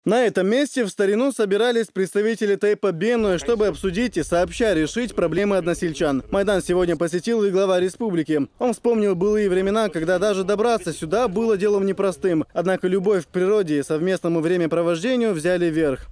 На этом месте в старину собирались представители Тейпа Бенуэ, чтобы обсудить и сообща решить проблемы односельчан. Майдан сегодня посетил и глава республики. Он вспомнил былые времена, когда даже добраться сюда было делом непростым. Однако любовь к природе и совместному времяпровождению взяли верх.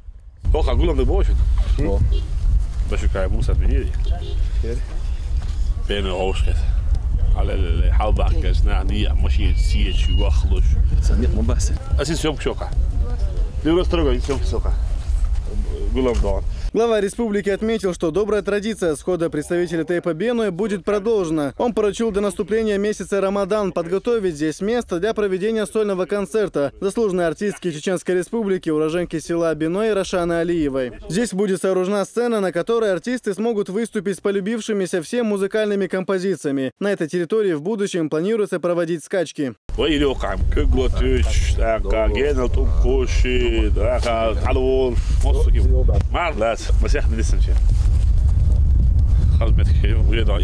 Глава республики отметил, что добрая традиция схода представителей Тейпа Бенуэ будет продолжена. Он поручил до наступления месяца Рамадан подготовить здесь место для проведения сольного концерта заслуженной артистки Чеченской республики, уроженки села Бенуэ Рашаны Алиевой. Здесь будет сооружена сцена, на которой артисты смогут выступить с полюбившимися всем музыкальными композициями. На этой территории в будущем планируется проводить скачки.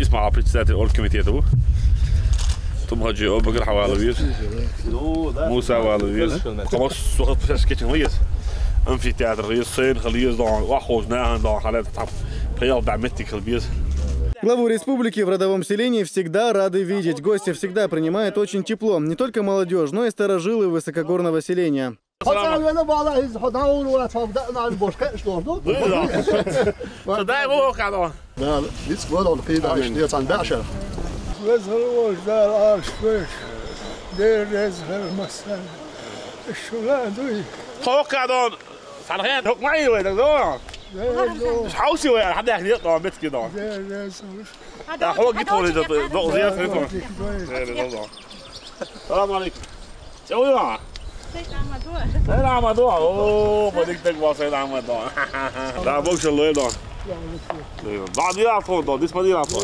اسمع بريتسات الاوركوميتيتو ثم هجي اوبغر حوالوير موسى والوير خلاص وقت فاش كيتنغيز امفيتياتر ريسين خليز دون واخوزنا دون حالات تاع приял بعمتك البيز. Главу республики в родовом селении всегда рады видеть. Гости всегда принимают очень тепло. Не только молодежь, но и старожилы высокогорного селения. حوسي ولا حد يحكي طبعا بيت كده هو جيت هو ده زياده في السلام عليكم شو يا سيد عمدو اوه بدك تكبر سيد عمدو لا بوش الله يدون بعد يعرفون ده دي ما يعرفون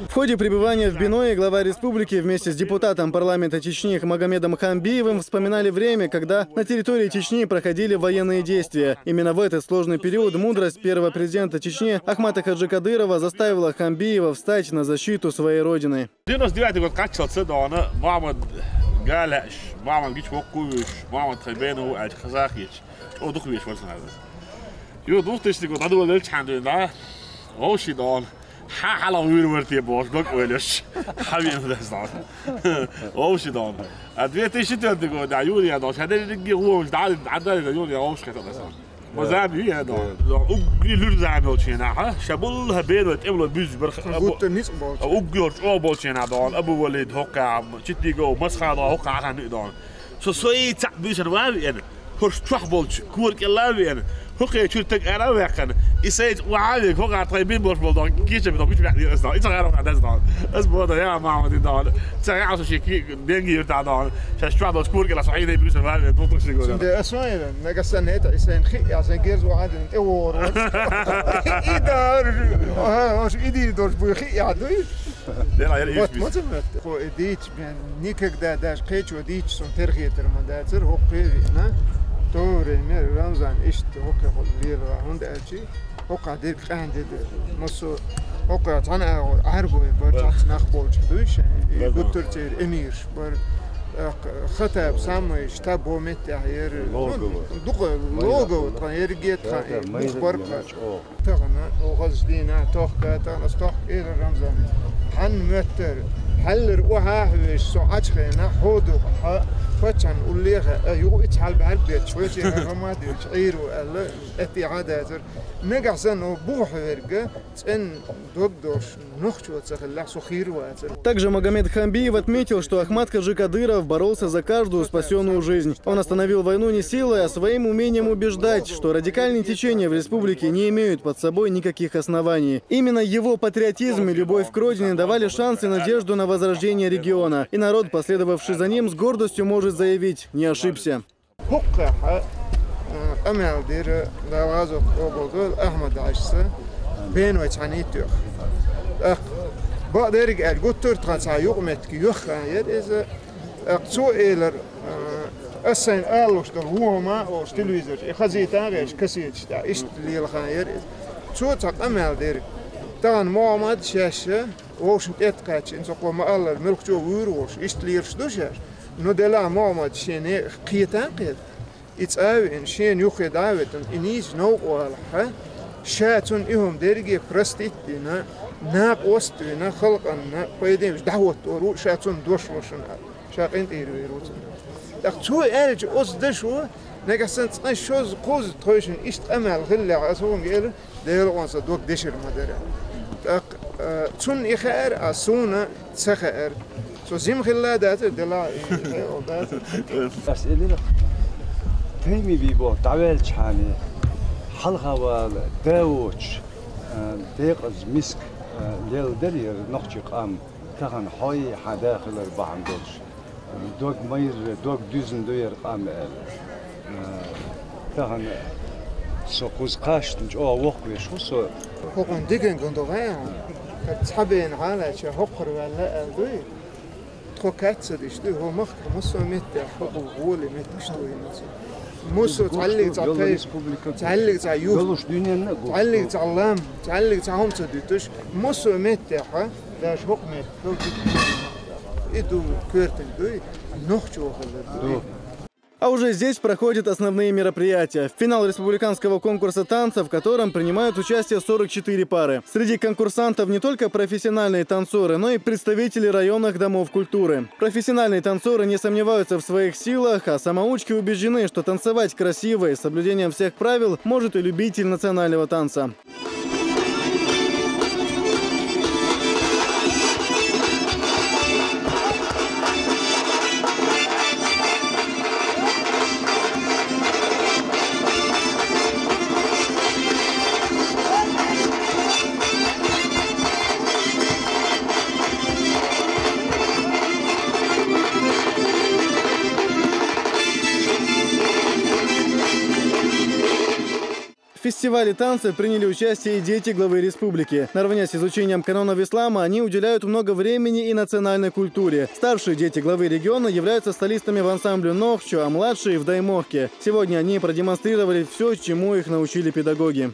В ходе пребывания в Бенуэ глава республики вместе с депутатом парламента Чечни Магомедом Хамбиевым вспоминали время, когда на территории Чечни проходили военные действия. Именно в этот сложный период мудрость первого президента Чечни Ахмата Хаджи Кадырова заставила Хамбиева встать на защиту своей родины. او دخليش ولا هذا يو دوستش تقول هذا ولا عندنا او شي دون حالا وين ورتي بوش بق ولش حبيبي ده صار او شي دون ادويتي شي تقول دا يوري هذا هذا اللي هو تعال عدل يوري او شي كده صار مزابي هذا اوغري لورزانو تشينا شابلها بين وتقبل بيز برخ اوغور او بولشينا دون ابو وليد هوكا تشتيغو مسخاده هوكا عن دون سوي تعبيش الوابي انا هرش تحبولش كورك اللابي أنا هوكي شو تك أنا وياكن إسيج وعادي هوكا طيبين بوش بولدون كيش بدو كيش بيحكي أصلا إيش غيره قاعد أصلا أسبوع يا معمدي دون تسعي عشان شيء دينجي يرتاح دون شاش شو عدو كورك لا صحيح يبيش الوالد توطق شيء قول ده أسمعنا نقصن هيدا إسين خي عشان جيرز وعادي أور إدار هاش إدي دور بخي عدوي لا يا ما سمعت خو إديش بين نيكك ده داش قيش وديش سون ترخي ترمداتر هو قينا توري مير رمضان إشت هوكا خليل هند أشي هوكا دير كانديد مصو هوكا تنا عربو برجع نخبول شدوش دكتور تير أمير بر خطاب سامي شتابو متعير لوجو تغير جيت مخبر تغنى وغزدينا توخكا تغنى ستوخ إلى رمضان حن متر حلر وهاهوش ساعات خينا حودو فتشان وليها يو اتحال بعربيت شويتي رمادي شعير ولا اتي عادات نقعسن بوح ورقه ان دكتور نخشو تخلع سخير واتر. Также Магомед Хамбиев отметил, что Ахмат Хаджи Кадыров боролся за каждую спасенную жизнь. Он остановил войну не силой, а своим умением убеждать, что радикальные течения в республике не имеют под собой никаких оснований. Именно его патриотизм и любовь к родине давали шанс и надежду на возрождение региона. И народ, последовавший за ним, с гордостью может заявить, не ошибся. السين قالوش ده هو ما أو تلفزيون خزيت عايش كسيت ده إيش اللي الخير شو تقمل دير Таган Моамад шаша, ошин эткач, ин сокома аллар мелкчо вурош, истлирш душаш. Но дела Моамад шене қиетан қиет. It's in Shane Yuchid Avet and Inis no oil, Shatun ihum dergi prastina, Nap Ostrina, Hulkan, Padim, Dawat or Shatun Doshwashan, Shakin Erutzen. The two edge os dishu, Negasens, I shows cause Trojan East Amal Hilla as home here, there was a dog disher Madera. Tun Icher, as soon Sacher. So Zim Hilla that the la or that. تيمي بيبو تعال شاني حلقة داوش ديقز مسك ليل درير نخشي قام تغن حي حداخل أربعة دوش دوق مير دوق دوزن دوير قام تغن سوقوز قاش نجوا وقوي شو سو هوكن ديجن كندوغان كتحبين على شي هوكر ولا دوي تروكاتس ديشتو هو مخ مسوميت حقوق غولي متشتوي موسو تعلق تعطيش تعلق تعيوف تعلق تعلم تعلق تعهم تديتش موسو متاحة لاش حكمة إدو كورتن دوي نخشوا خلد. А уже здесь проходят основные мероприятия. Финал республиканского конкурса танцев, в котором принимают участие 44 пары. Среди конкурсантов не только профессиональные танцоры, но и представители районных домов культуры. Профессиональные танцоры не сомневаются в своих силах, а самоучки убеждены, что танцевать красиво и с соблюдением всех правил может и любитель национального танца. В фестивале танцев приняли участие и дети главы республики. Наравне с изучением канонов ислама они уделяют много времени и национальной культуре. Старшие дети главы региона являются солистами в ансамбле Нохчу, а младшие в Даймохке. Сегодня они продемонстрировали все, чему их научили педагоги.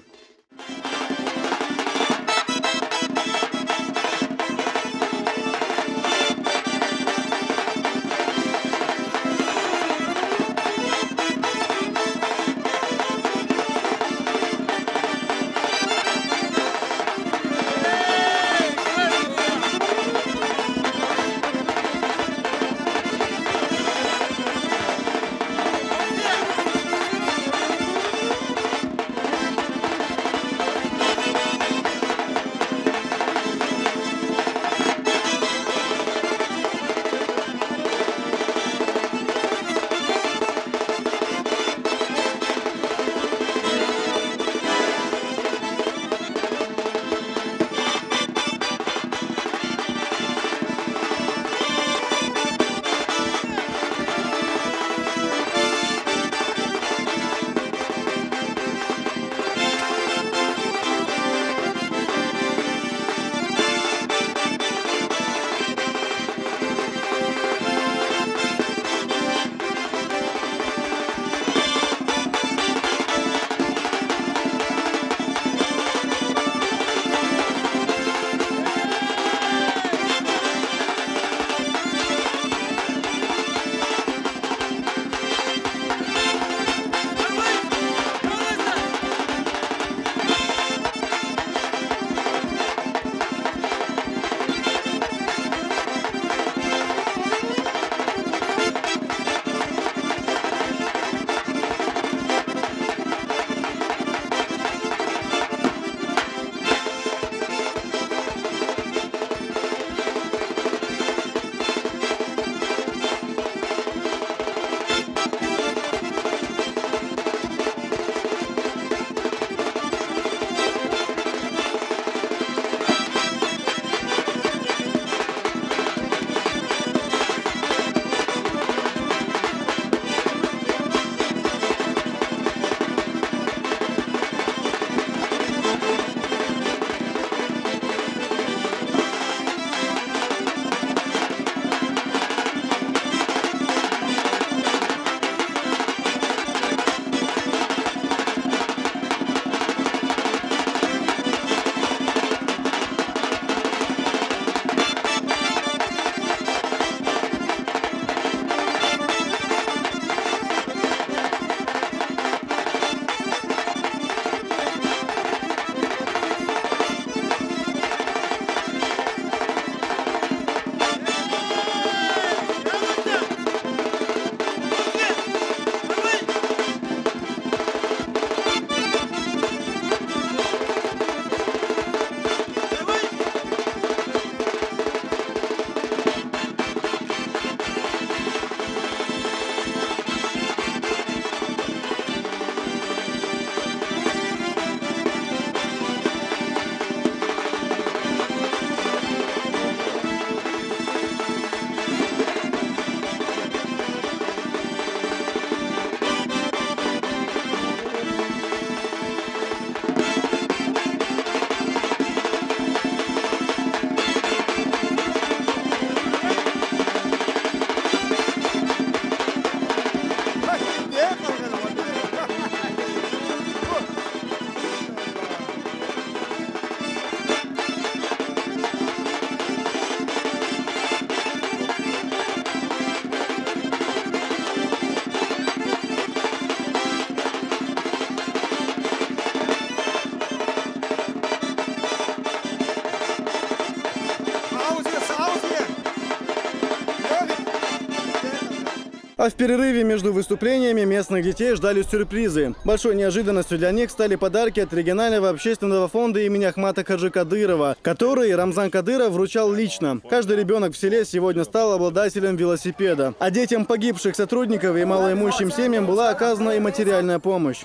А в перерыве между выступлениями местных детей ждали сюрпризы. Большой неожиданностью для них стали подарки от регионального общественного фонда имени Ахмата Хаджи Кадырова, который Рамзан Кадыров вручал лично. Каждый ребенок в селе сегодня стал обладателем велосипеда. А детям погибших сотрудников и малоимущим семьям была оказана и материальная помощь.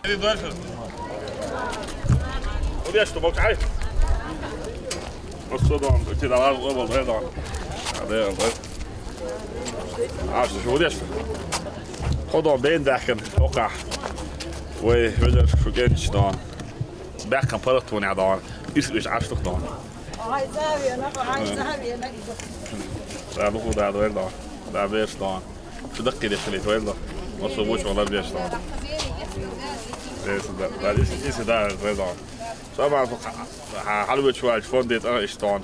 خدوا بين داخل وقع ويقدر فوقنش دان باكن فرط ونع دان إيش عشت دان لا نقول ده وين دان ده بيش دان شو دقي ده خليت وين دان ما صوبوش ولا بيش دان ده ده وين دان طبعا حلوة شوية فندت أنا إيش دان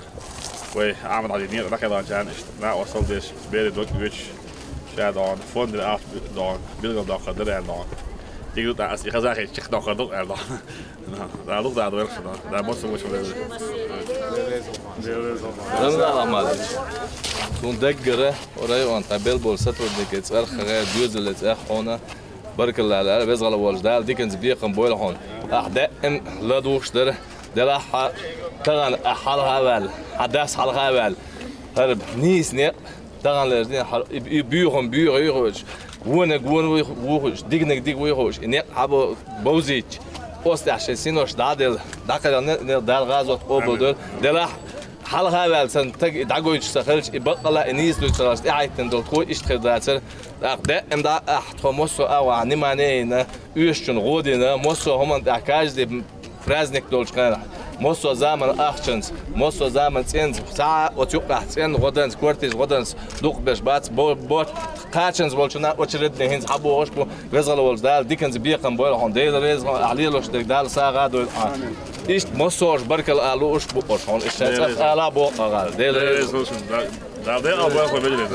وعمل على الدنيا ده كده جان إيش لا وصل ديش بيرد وقت بيش dan vonden af dan wil ik dan gaan dan ik doe dat als ik ga zeggen ik dan gaan dan daar nog daar werk gedaan daar moest we wel dan allemaal toen دقره وراي انت بالبول ستودك تصير خير جوز اخونا بارك الله على بيزغل والجدال دي كان زبيه قنبول هون احداء لا دوش در ده تغن حالها بال حداث حالها بال هرب نيس ني تغن لردين بيهم بيروج وانا ووش ديغنك ديغ ويروج اني ابو بوزيج اوست عشان سينوش دادل داكل دال غازوت اوبدل دلا حالها بال سن داغويج سخلش يبقى انيس لو تراست ايتن دول كو اشتخداتر ده ام دا احتموسو او نيمانينا يشن غودينا موسو هم داكاج دي برازنيك دولشكان موسو زمان اخشنس موسو زمان تنز ساعه وتوقع تن غدنس كورتيز غدنس دوق باش بات بوت قاتشنز بولشنا وتشرد هينز حبو وش بو وزغل ولدال ديكنز بيقم بول هون ديل ريز عليلوش دال ساعه دول ايش موسوش بركل الوش بو هون ايش على بو قال ديل ريز دا ده ابو خو بجري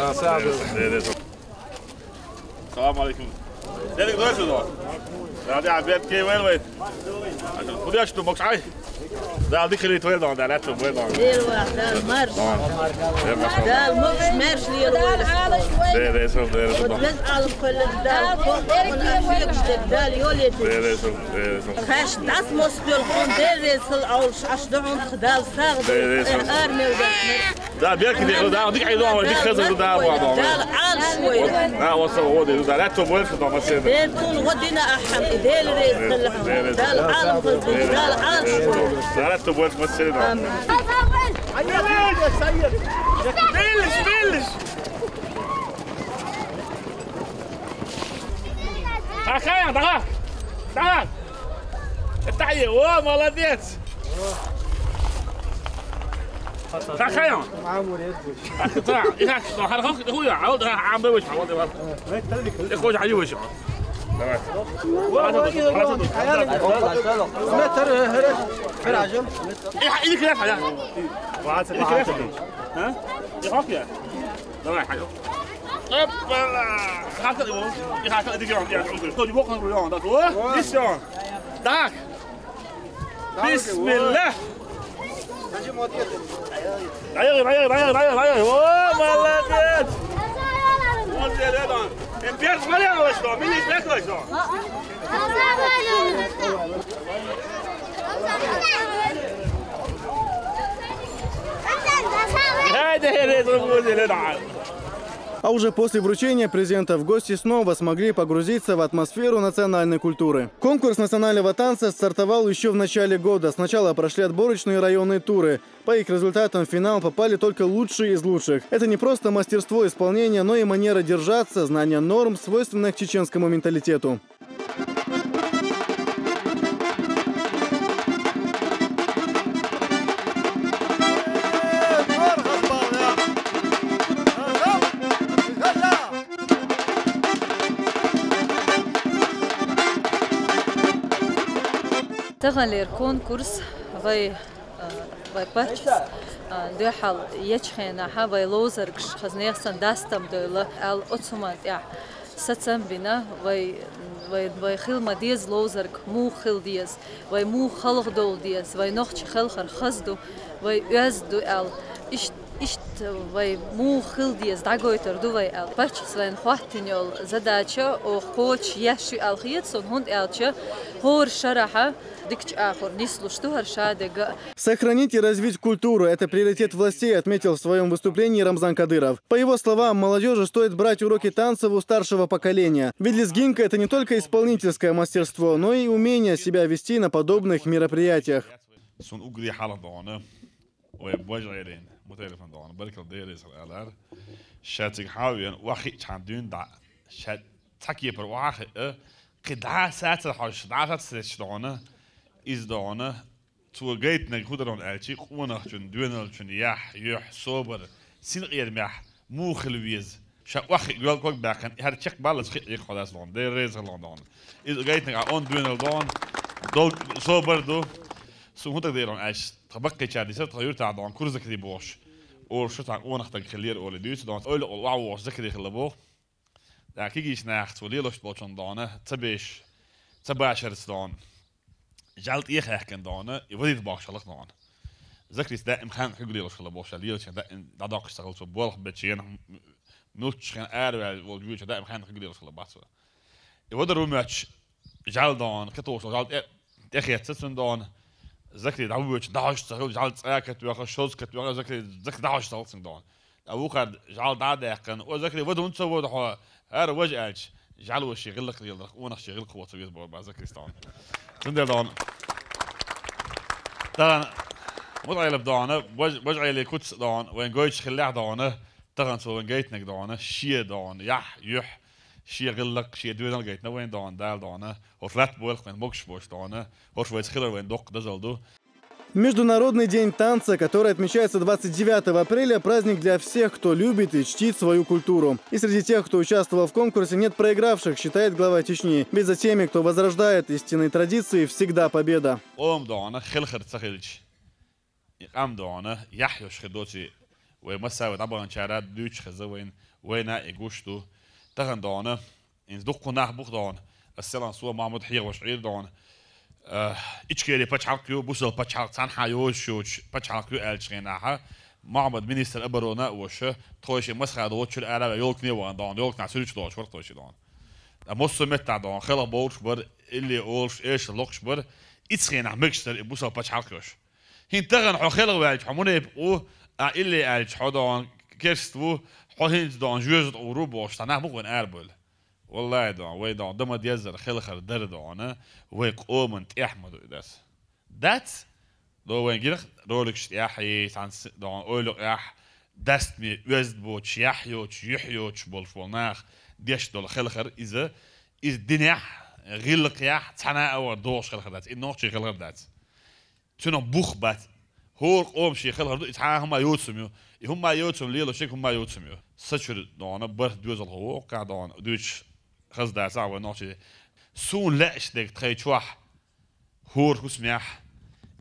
السلام عليكم ديلك دوش ده عبيد كي وين خدي اشتو مكش عاي ده ديك اللي تويل ده لا تو وين ده ده المرش ده المكش مارش لي ده شوف ده بس على كل ده ده يولد خاش داس مستل خون درس او اشدعون خدال صاغ ارمي ده بيركي ده ديك عيدوا ديك خزر ده بعض ده عال شوي لا وصل هو ده لا تو وين ده ما ده طول غدنا احم ديل ريس ده العالم ده العال شوي لا تبغى تمثل ده بلش تعال تعال التحية واو مولديت تعال تعال إياك هرخك هويا عود عم بوش عود يخرج على وش إيدك لا حاجة ها يخاف يا لا حاجة طب خاطر يخاطر ديك يوم يا تودي بوقنا باليوم ده هو ليشون داك بسم الله ايوه مالك empieza Mariano esto, mini fleco esto. А уже после вручения презентов гости снова смогли погрузиться в атмосферу национальной культуры. Конкурс национального танца стартовал еще в начале года. Сначала прошли отборочные районные туры. По их результатам в финал попали только лучшие из лучших. Это не просто мастерство исполнения, но и манера держаться, знание норм, свойственных чеченскому менталитету. تغلير كونكورس في باتش دحال يچخنا هاوي لوزركش خزنيخسن داستم دوله ال اوتسومات يا ساتسم بنا وي خيل ديز لوزرك مو خيل ديز وي مو خلق دول ديز وي نوخ خلخر خزدو وي يزدو ال ишт вай му хилдиес дагойтер дувай ал пач свен хваттиньол задача о хоч яши ал хиетсон хунд элча хор шараха дикч ахор нислу штухар шадега. Сохранить и развить культуру – это приоритет властей, отметил в своем выступлении Рамзан Кадыров. По его словам, молодежи стоит брать уроки танцев у старшего поколения. Ведь лезгинка – это не только исполнительское мастерство, но и умение себя вести на подобных мероприятиях. توجيتنا خدرون ألشي قونا شن دونا شن يح صوبر سين غير مح مو خلويز شا واخي قال كوك باكن هذا تشك بالس خي خلاص لون ده ريز لون إذا جيتنا عون دونا لون دول صوبر دو سو هذا ديرون أش تبقى شادي سر تغير تعدون كرز كذي بوش أو شو تعن أو نختار خلير أو لديوس دون أول واو ذكري خلبوه ده كيجيش ناخت وليلوش بوشون دونه تباشر دون جالت يخاكن دونه يودي باش الله دون ذكريس دائم خان حقولي لوش خلبوش ليلوش دائم داق اشتغل سو بول بتشين نوتش خان ار والجوش دائم خان حقولي لوش خلباس يودي روماتش جال دون كتوش جالت اخيت سن دون ذكري داوش داش تغول جالت اكت وخ شوز كت وخ ذكري داش تغول دون ابو قد جال داقن وذكري ودو انت ودو ار وجهش جعلوا شي غلق يلا وانا شي غلق قوه تبيز بعد ذكريستان تندر دون طبعا وضعي لبدانه وجعي لي كوتس دون وين جويتش خلاع دونه طبعا سو وين جيتنك دونه شي دون يح شي غلق شي دوين جيتنا وين دون دال دونه وفلات بول وين موكش بوش دونه وش خلر وين دوق دزلدو. Международный день танца, который отмечается 29 апреля, праздник для всех, кто любит и чтит свою культуру. И среди тех, кто участвовал в конкурсе, нет проигравших, считает глава Чечни. Ведь за теми, кто возрождает истинные традиции, всегда победа. إيشكيلي بتشعقيو بوصل بتشعق سانحايو شوش بتشعقيو ألشيناها معبد مينيستر أبرونا وشه تويش مسخة دوتش الأعلى يولك نيوان دون يولك نعسيرش دوتش ورق تويش دون أموس متع دون خلا بولش بر اللي أولش إيش لوكش بر إتسخينا مكشتر بوصل بتشعقيوش هين تغن حخلا وعج حمونه بقو اللي ألش حدون كيرستو حهين دون جوزت أوروبا شتناه مقبل أربل والله دون وي دون دم ديزر خلخر در دونه وي قومنت احمد داس دات دو وين جيرخ رولكش يحيي سانس دون اولو يح دست مي وزد بوش يحيوش يحيوش بولفوناخ ديش دول خلخر إذا دنيا غلق يح تنا أو دوش خلخر دات إنه شيء خلخر دات شنو بوخ بات هور قوم شيء خلخر دو إتحا هما يوتسميو هما يوتسم ليلو شيء هما يوتسميو سشر دونه برد دوزل هو قاعدون دوش خز ده ساوى نوشي سون لأش ديك تخيل شوح هور خسميح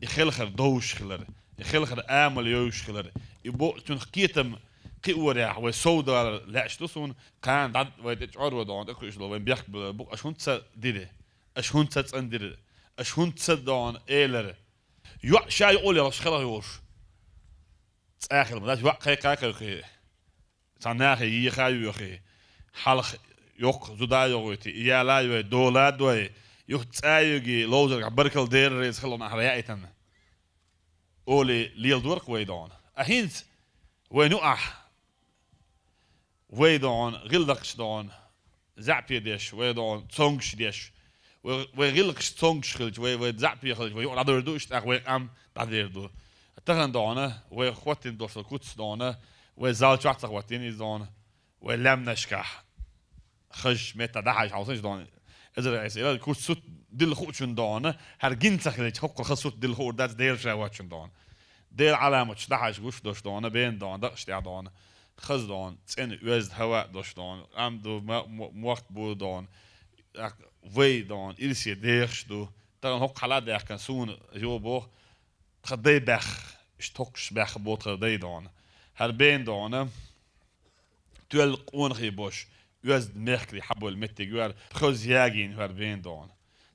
يخلخر دوش خلر يخلخر آمل يوش خلر يبو تون خكيتم قيوريح وسودا لأش تسون كان داد ويتشعر ودون اكوش لو وين بيحك بوك اشون تسا ديري اشون تسا انديري اشون تسا دون ايلر يوح شاي يقول يا خلر يوش تساخر مداش يوح قيقاك يخي تناخي يخايو يخي حلخ yok zudayoyti iyalayo doladoy yok tsayogi lozer barkel der is gelon ahrayaiten oli liel dork weydon ahint wenu weydon gildaksh don zapie desh weydon tsongsh desh we gildaksh tsongsh khilj we zapie khilj we onader dush ag we am dader do tagan dona we khwatin dos kuts dona we zalchat khwatin is don we lamnashkah خش متى دحش عاوزش دون إذا إسرائيل كوت سوت دل خوشن دون هرجين تخلي حق خسوت دل خور دات دير شواتشن دون دير علامة دحش وش دوش دون بين دون دقش دون خز دون تين وزد هواء دوش دون عم دو موقت بو دون وي دون إلسي ديرش دو ترى هق حلاد ده كان سون جوبو خدي بخ اشتوكش بخ بوت خدي دون هربين دون تول قون خيبوش يوزد ميركري حبو المتي جوار خز ياجين هربين دون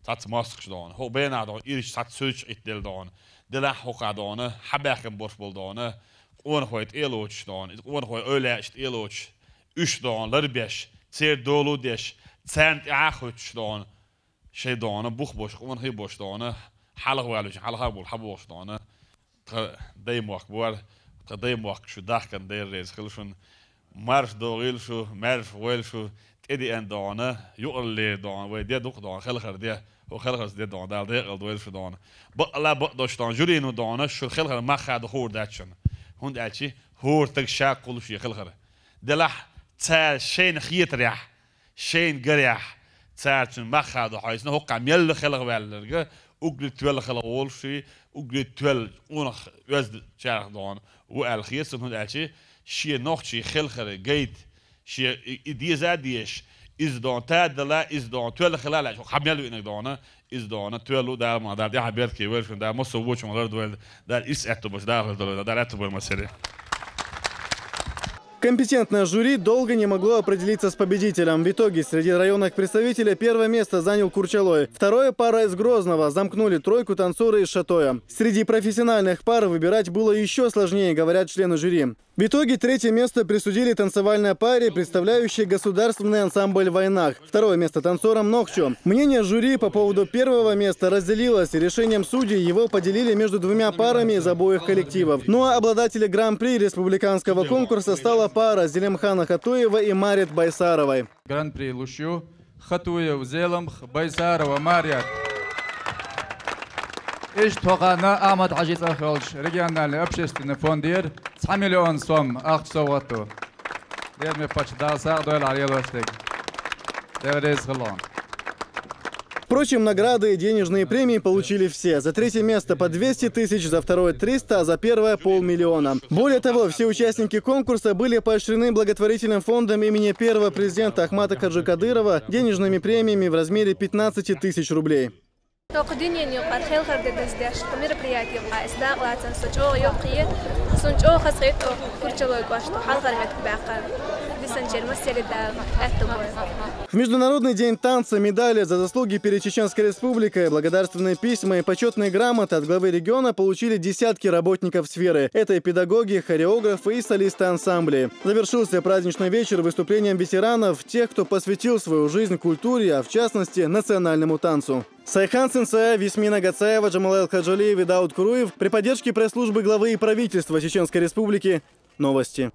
تات ماسكش دون هو بين دون إيش تات سوتش إتدل دون Dela hokadona, habekim boş buldona, on hoyt eloçdan, on hoy öleşt eloç, 3 donlar 5, ser dolu deş, cent ahoçdan, şey dona buh boş, on hoy boş dona, halaq veluç, halaq bol haboş dona. Daymak var, daymak şu dahkan derrez khilshun marş doğil şu, marş wel şu, edi en dona, yuqle dona ve diye duq dona khilxar diye. وخلخ دي دون دال دي قلدويل شو دون لا بقدوش جورينو دون شو خلخر ما خاد هور داتشن هون داتشي هور تك شاق كل شيء خلخر دلح تا شين خيتريح شين قريح تاعتن ما خاد حايسنا هو قام يل خلخ بالرجا وقل تول خلخ اول شيء وقل تول ونخ وزد شارخ دون وقال خيسن هون داتشي شي نوخشي خلخر جيت شي دي زاديش is dan tadla is dan twel خلال شو خميلو إنك دانا is dan twelو در ما در ده حبيت كي ورشون در ما سووش ما در دول در إس أتوبش در أتوبش مسيرة. Компетентное жюри долго не могло определиться с победителем. В итоге среди районных представителей первое место занял Курчалой. Второе пара из Грозного. Замкнули тройку танцоры из Шатоя. Среди профессиональных пар выбирать было еще сложнее, говорят члены жюри. В итоге третье место присудили танцевальной паре, представляющей государственный ансамбль «Войнах». Второе место танцорам «Нохчо». Мнение жюри по поводу первого места разделилось. Решением судей его поделили между двумя парами из обоих коллективов. Ну а обладатели гран-при республиканского конкурса стала пара Зелимхана Хатуева и Марит Байсаровой. Гран-при Лущу Хатуев Зелим Байсарова Марит. اشتغلنا أحمد عجيز أخرج رجعنا لأبشستنا فوندير 9 مليون سوم أخت صوتو دير مفاتش داسا دويل على الوستيك دير خلون. Впрочем, награды и денежные премии получили все. За третье место по 200 тысяч, за второе 300, а за первое — 500 000. Более того, все участники конкурса были поощрены благотворительным фондом имени первого президента Ахмата Хаджи Кадырова денежными премиями в размере 15 тысяч рублей. В Международный день танца медали за заслуги перед Чеченской Республикой, благодарственные письма и почетные грамоты от главы региона получили десятки работников сферы. Это и педагоги, хореографы и солисты ансамблей. Завершился праздничный вечер выступлением ветеранов, тех, кто посвятил свою жизнь культуре, а в частности национальному танцу. Сайхан Сенсая, Висмина Гацаева, Джамалайл Хаджалиев и Дауд Куруев при поддержке пресс-службы главы и правительства Чеченской Республики. Новости.